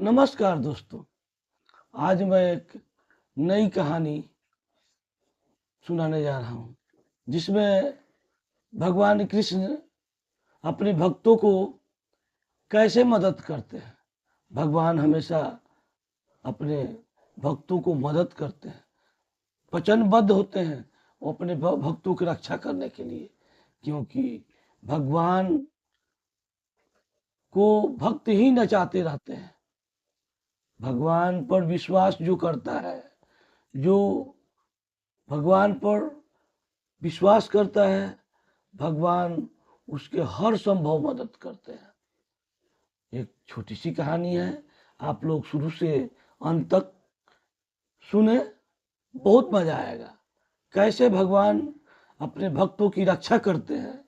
नमस्कार दोस्तों। आज मैं एक नई कहानी सुनाने जा रहा हूँ जिसमें भगवान कृष्ण अपने भक्तों को कैसे मदद करते हैं। भगवान हमेशा अपने भक्तों को मदद करते हैं, वचनबद्ध होते हैं वो अपने भक्तों की रक्षा करने के लिए, क्योंकि भगवान को भक्त ही नचाते रहते हैं। भगवान पर विश्वास जो करता है, जो भगवान पर विश्वास करता है, भगवान उसके हर संभव मदद करते हैं। एक छोटी सी कहानी है, आप लोग शुरू से अंत तक सुने, बहुत मजा आएगा। कैसे भगवान अपने भक्तों की रक्षा करते हैं,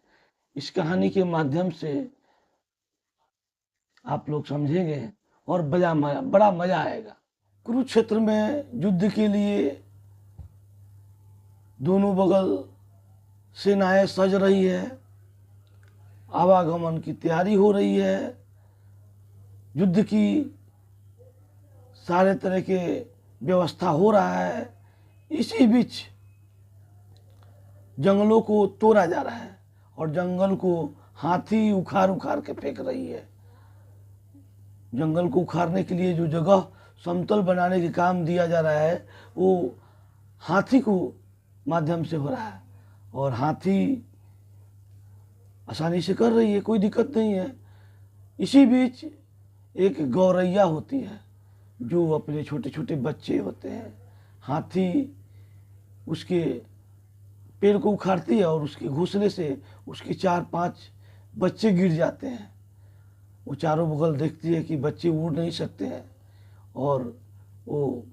इस कहानी के माध्यम से आप लोग समझेंगे और बड़ा मजा आएगा। कुरुक्षेत्र में युद्ध के लिए दोनों बगल सेनाएं सज रही है, आवागमन की तैयारी हो रही है, युद्ध की सारे तरह के व्यवस्था हो रहा है। इसी बीच जंगलों को तोड़ा जा रहा है और जंगल को हाथी उखाड़ उखाड़ के फेंक रही है। जंगल को उखाड़ने के लिए जो जगह समतल बनाने के काम दिया जा रहा है वो हाथी को माध्यम से हो रहा है और हाथी आसानी से कर रही है, कोई दिक्कत नहीं है। इसी बीच एक गौरैया होती है जो अपने छोटे छोटे बच्चे होते हैं, हाथी उसके पेड़ को उखाड़ती है और उसके घोंसले से उसके 4-5 बच्चे गिर जाते हैं। वो चारों बगल देखती है कि बच्चे उड़ नहीं सकते हैं और वो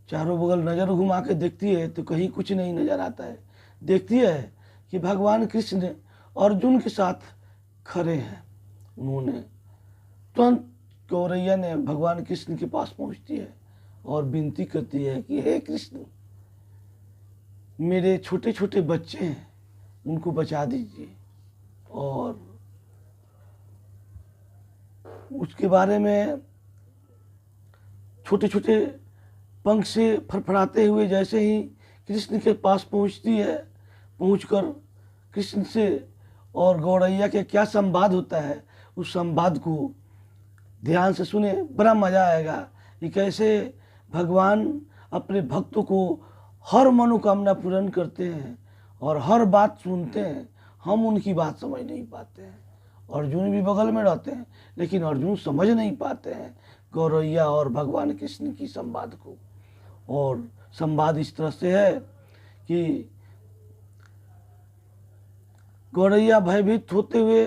चारों बगल नज़र घुमा के देखती है तो कहीं कुछ नहीं नज़र आता है। देखती है कि भगवान कृष्ण अर्जुन के साथ खड़े हैं। उन्होंने तुरंत गौरैया ने भगवान कृष्ण के पास पहुंचती है और विनती करती है कि हे कृष्ण, मेरे छोटे छोटे बच्चे हैं, उनको बचा दीजिए। और उसके बारे में छोटे छोटे पंख से फड़फड़ाते हुए जैसे ही कृष्ण के पास पहुंचती है, पहुंचकर कृष्ण से और गौरैया के क्या संवाद होता है उस संवाद को ध्यान से सुने, बड़ा मजा आएगा कि कैसे भगवान अपने भक्तों को हर मनोकामना पूर्ण करते हैं और हर बात सुनते हैं। हम उनकी बात समझ नहीं पाते हैं। अर्जुन भी बगल में रहते हैं लेकिन अर्जुन समझ नहीं पाते हैं गौरैया और भगवान कृष्ण की संवाद को। और संवाद इस तरह से है कि गौरैया भयभीत होते हुए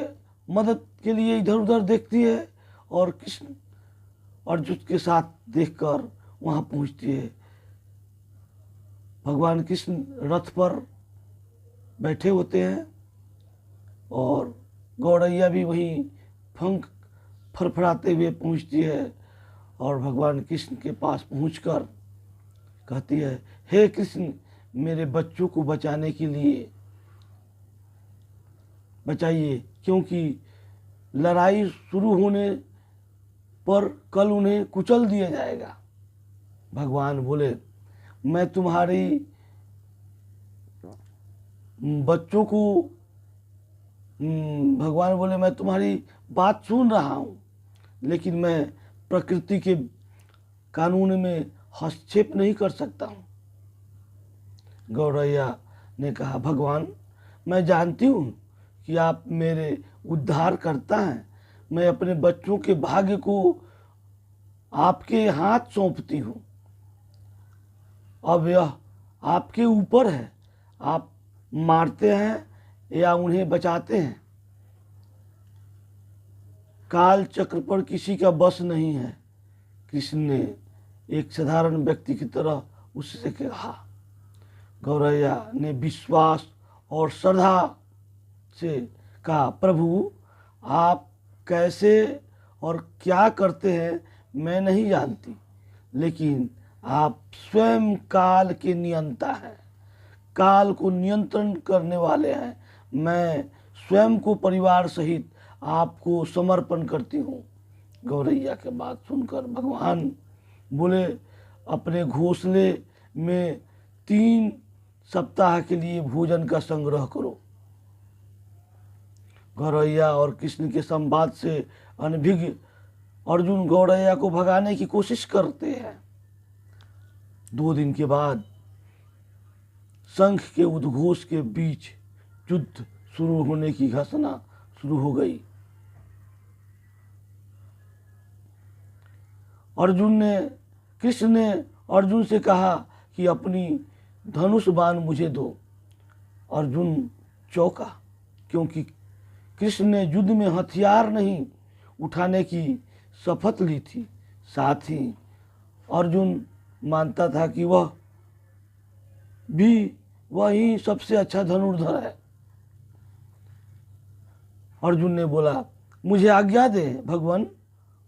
मदद के लिए इधर उधर देखती है और कृष्ण अर्जुन के साथ देखकर वहां पहुंचती है। भगवान कृष्ण रथ पर बैठे होते हैं और गौरैया भी वहीं पंख फड़फड़ाते हुए पहुंचती है और भगवान कृष्ण के पास पहुंचकर कहती है, हे कृष्ण, मेरे बच्चों को बचाने के लिए बचाइए, क्योंकि लड़ाई शुरू होने पर कल उन्हें कुचल दिया जाएगा। भगवान बोले, मैं तुम्हारी बच्चों को भगवान बोले, मैं तुम्हारी बात सुन रहा हूँ लेकिन मैं प्रकृति के कानून में हस्तक्षेप नहीं कर सकता हूँ। गौरैया ने कहा, भगवान, मैं जानती हूँ कि आप मेरे उद्धार करता हैं। मैं अपने बच्चों के भाग्य को आपके हाथ सौंपती हूँ। अब यह आपके ऊपर है, आप मारते हैं या उन्हें बचाते हैं। काल चक्र पर किसी का बस नहीं है। कृष्ण ने एक साधारण व्यक्ति की तरह उससे कहा। गौरैया ने विश्वास और श्रद्धा से कहा, प्रभु, आप कैसे और क्या करते हैं मैं नहीं जानती, लेकिन आप स्वयं काल के नियंता हैं, काल को नियंत्रण करने वाले हैं। मैं स्वयं को परिवार सहित आपको समर्पण करती हूँ। गौरैया के बात सुनकर भगवान बोले, अपने घोंसले में 3 सप्ताह के लिए भोजन का संग्रह करो। गौरैया और कृष्ण के संवाद से अनभिज्ञ अर्जुन गौरैया को भगाने की कोशिश करते हैं। 2 दिन के बाद शंख के उद्घोष के बीच युद्ध शुरू होने की घोषणा शुरू हो गई। कृष्ण ने अर्जुन से कहा कि अपनी धनुष बाण मुझे दो। अर्जुन चौंका, क्योंकि कृष्ण ने युद्ध में हथियार नहीं उठाने की शपथ ली थी। साथ ही अर्जुन मानता था कि वही सबसे अच्छा धनुर्धर है। अर्जुन ने बोला, मुझे आज्ञा दे भगवान।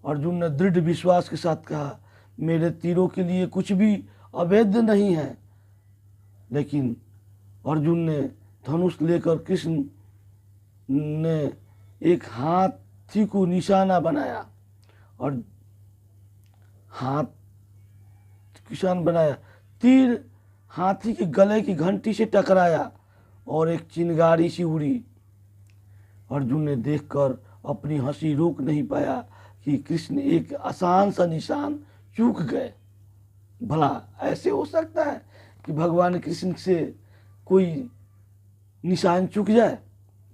अर्जुन ने दृढ़ विश्वास के साथ कहा, मेरे तीरों के लिए कुछ भी अवैध नहीं है। लेकिन अर्जुन ने धनुष लेकर कृष्ण ने एक हाथी को निशाना बनाया और तीर हाथी के गले की घंटी से टकराया और एक चिंगारी सी उड़ी। अर्जुन ने देखकर अपनी हंसी रोक नहीं पाया कि कृष्ण एक आसान सा निशान चूक गए। भला ऐसे हो सकता है कि भगवान कृष्ण से कोई निशान चूक जाए?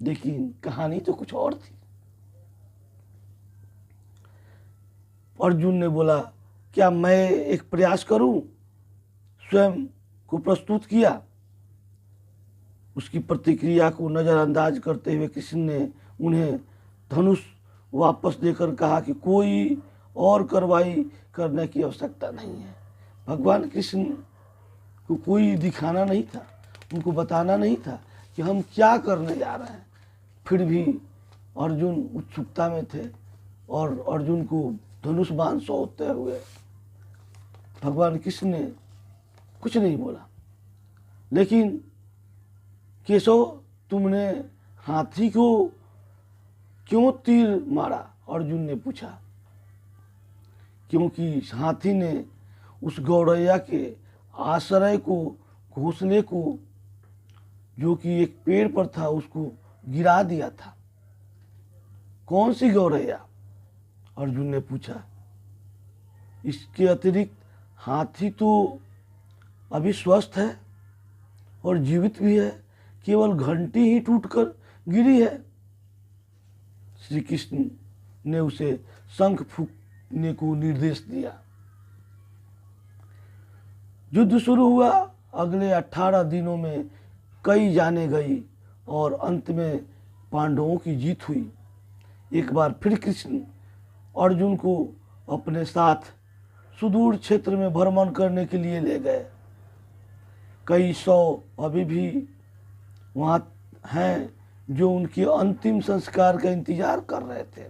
लेकिन कहानी तो कुछ और थी। अर्जुन ने बोला, क्या मैं एक प्रयास करूं? स्वयं को प्रस्तुत किया। उसकी प्रतिक्रिया को नज़रअंदाज करते हुए कृष्ण ने उन्हें धनुष वापस देकर कहा कि कोई और कार्रवाई करने की आवश्यकता नहीं है। भगवान कृष्ण को कोई दिखाना नहीं था, उनको बताना नहीं था कि हम क्या करने जा रहे हैं। फिर भी अर्जुन उत्सुकता में थे और अर्जुन को धनुष बाण सौंपते हुए भगवान कृष्ण ने कुछ नहीं बोला। लेकिन केशव, तुमने हाथी को क्यों तीर मारा? अर्जुन ने पूछा। क्योंकि हाथी ने उस गौरैया के आश्रय को, घोंसले को, जो कि एक पेड़ पर था, उसको गिरा दिया था। कौन सी गौरैया? अर्जुन ने पूछा। इसके अतिरिक्त हाथी तो अभी स्वस्थ है और जीवित भी है, केवल घंटी ही टूटकर गिरी है। श्री कृष्ण ने उसे शंख फूंकने को निर्देश दिया। युद्ध शुरू हुआ। अगले 18 दिनों में कई जाने गई और अंत में पांडवों की जीत हुई। एक बार फिर कृष्ण अर्जुन को अपने साथ सुदूर क्षेत्र में भ्रमण करने के लिए ले गए। कई सौ अभी भी वहाँ हैं जो उनके अंतिम संस्कार का इंतजार कर रहे थे।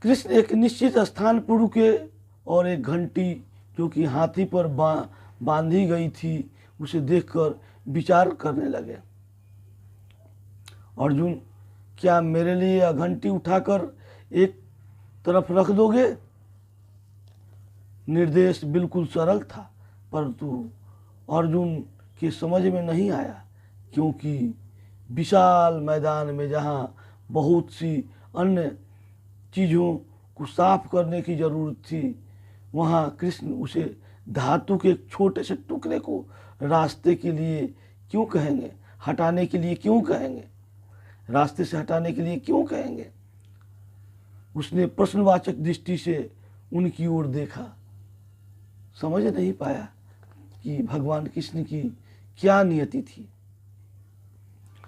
कृष्ण एक निश्चित स्थान पर रुके और एक घंटी जो कि हाथी पर बांधी गई थी, उसे देखकर विचार करने लगे। अर्जुन, क्या मेरे लिए यह घंटी उठाकर एक तरफ रख दोगे? निर्देश बिल्कुल सरल था, परंतु अर्जुन के समझ में नहीं आया, क्योंकि विशाल मैदान में जहाँ बहुत सी अन्य चीज़ों को साफ करने की ज़रूरत थी, वहाँ कृष्ण उसे धातु के एक छोटे से टुकड़े को रास्ते के लिए क्यों कहेंगे, हटाने के लिए क्यों कहेंगे, रास्ते से हटाने के लिए क्यों कहेंगे? उसने प्रश्नवाचक दृष्टि से उनकी ओर देखा। समझ नहीं पाया कि भगवान कृष्ण की क्या नियति थी।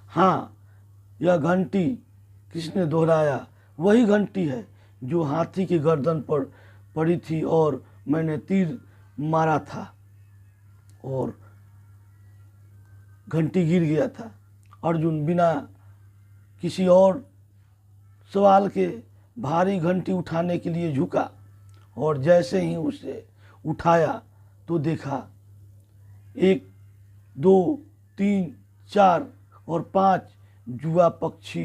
हाँ, यह घंटी, कृष्ण ने दोहराया, वही घंटी है जो हाथी की गर्दन पर पड़ी थी और मैंने तीर मारा था और घंटी गिर गया था। अर्जुन बिना किसी और सवाल के भारी घंटी उठाने के लिए झुका और जैसे ही उसे उठाया तो देखा 1, 2, 3, 4 और 5 जुआ पक्षी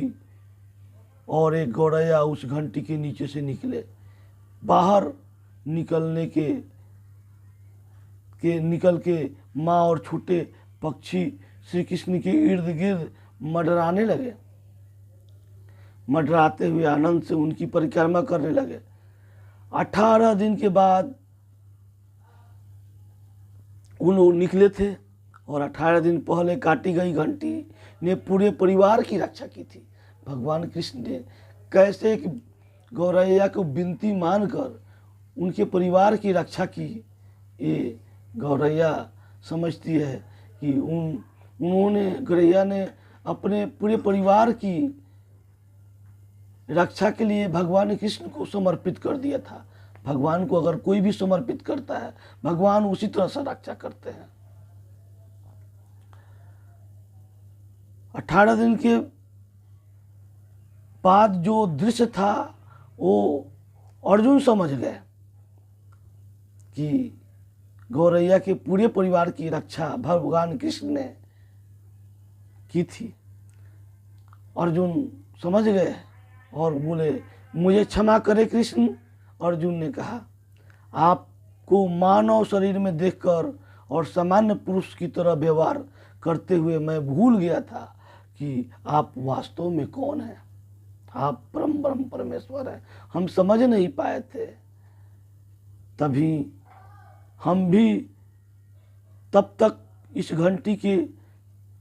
और एक गौरैया उस घंटी के नीचे से निकले। बाहर निकलने के निकल के माँ और छोटे पक्षी श्री कृष्ण के इर्द गिर्द मंडराने लगे। मंडराते हुए आनंद से उनकी परिक्रमा करने लगे। 18 दिन के बाद उन निकले थे और 18 दिन पहले काटी गई घंटी ने पूरे परिवार की रक्षा की थी। भगवान कृष्ण ने कैसे एक गौरैया को विनती मानकर उनके परिवार की रक्षा की, ये गौरैया समझती है कि गौरैया ने अपने पूरे परिवार की रक्षा के लिए भगवान कृष्ण को समर्पित कर दिया था। भगवान को अगर कोई भी समर्पित करता है, भगवान उसी तरह से रक्षा करते हैं। 18 दिन के बाद जो दृश्य था वो अर्जुन समझ गए कि गौरैया के पूरे परिवार की रक्षा भगवान कृष्ण ने की थी। अर्जुन समझ गए और बोले, मुझे क्षमा करे कृष्ण। अर्जुन ने कहा, आपको मानव शरीर में देखकर और सामान्य पुरुष की तरह व्यवहार करते हुए मैं भूल गया था कि आप वास्तव में कौन हैं। आप ब्रह्म परमेश्वर हैं। हम समझ नहीं पाए थे। तभी हम भी तब तक इस घंटी के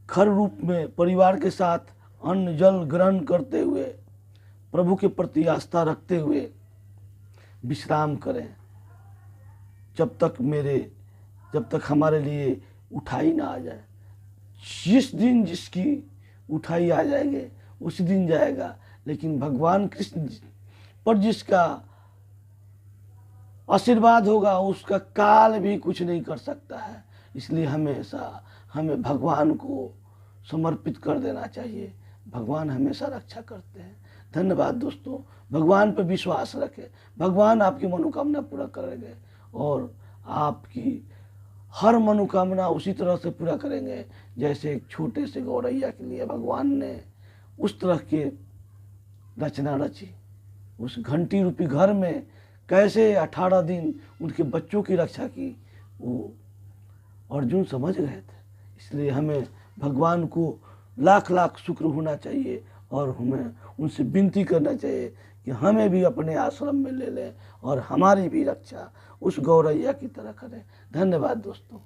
खर रूप में परिवार के साथ अन्न जल ग्रहण करते हुए प्रभु के प्रति आस्था रखते हुए विश्राम करें, जब तक हमारे लिए उठाई ना आ जाए। जिस दिन जिसकी उठाई आ जाएगी उसी दिन जाएगा, लेकिन भगवान कृष्ण पर जिसका आशीर्वाद होगा उसका काल भी कुछ नहीं कर सकता है। इसलिए हमेशा हमें भगवान को समर्पित कर देना चाहिए। भगवान हमेशा रक्षा करते हैं। धन्यवाद दोस्तों। भगवान पर विश्वास रखें, भगवान आपकी मनोकामना पूरा करेंगे और आपकी हर मनोकामना उसी तरह से पूरा करेंगे जैसे एक छोटे से गौरैया के लिए भगवान ने उस तरह के रचना रची। उस घंटी रूपी घर में कैसे 18 दिन उनके बच्चों की रक्षा की, वो अर्जुन समझ गए थे। इसलिए हमें भगवान को लाख लाख शुक्र होना चाहिए और हमें उनसे विनती करना चाहिए कि हमें भी अपने आश्रम में ले लें और हमारी भी रक्षा उस गौरैया की तरह करें। धन्यवाद दोस्तों।